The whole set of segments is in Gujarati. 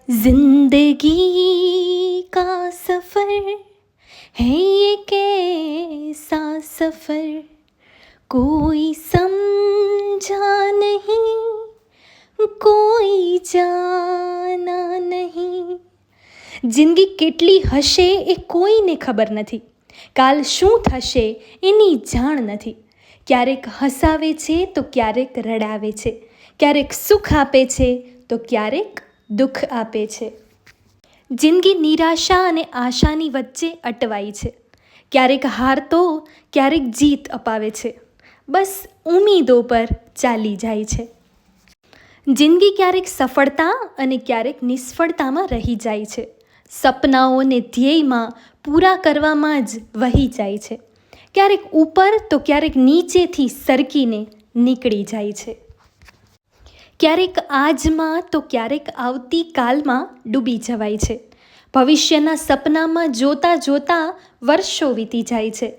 जिंदगी का सफ़र है ये कैसा सफ़र कोई समझा नहीं कोई જાના નહીં। જિંદગી કેટલી હશે એ કોઈને ખબર નથી, કાલ શું થશે એની જાણ નથી। ક્યારેક હસાવે છે તો ક્યારેક રડાવે છે, ક્યારેક સુખ આપે છે તો ક્યારેક દુઃખ આપે છે। જિંદગી નિરાશા અને આશાની વચ્ચે અટવાઈ છે, ક્યારેક હાર તો ક્યારેક જીત અપાવે છે, બસ ઉમ્મીદો પર ચાલી જાય છે। જિંદગી ક્યારેક સફળતા અને ક્યારેક નિષ્ફળતામાં રહી જાય છે, સપનાઓને ધ્યેયમાં પૂરા કરવામાં જ વહી જાય છે, ક્યારેક ઉપર તો ક્યારેક નીચેથી સરકીને નીકળી જાય છે। ક્યારેક આજમાં તો ક્યારેક આવતીકાલમાં ડૂબી જવાય છે, ભવિષ્યના સપનામાં જોતાં જોતાં વર્ષો વીતી જાય છે,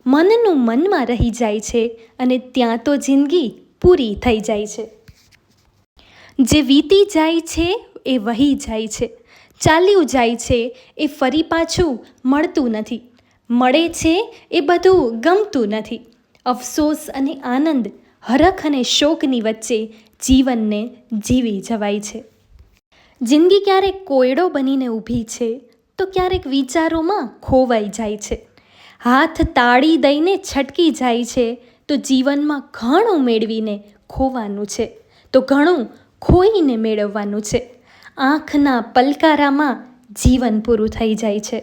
મનનું મનમાં રહી જાય છે અને ત્યાં તો જિંદગી પૂરી થઈ જાય છે। જે વીતી જાય છે એ વહી જાય છે, ચાલ્યું જાય છે એ ફરી પાછું મળતું નથી, મળે છે એ બધું ગમતું નથી। અફસોસ અને આનંદ, હરખ અને શોકની વચ્ચે જીવનને જીવી જવાય છે। જિંદગી ક્યારેક કોયડો બનીને ઊભી છે તો ક્યારેક વિચારોમાં ખોવાઈ જાય છે, હાથ તાળી દઈને છટકી જાય છે તો જીવનમાં ઘણું મેળવીને ખોવાનું છે તો ઘણું ખોઈને મેળવવાનું છે। આંખના પલકારામાં જીવન પૂરું થઈ જાય છે।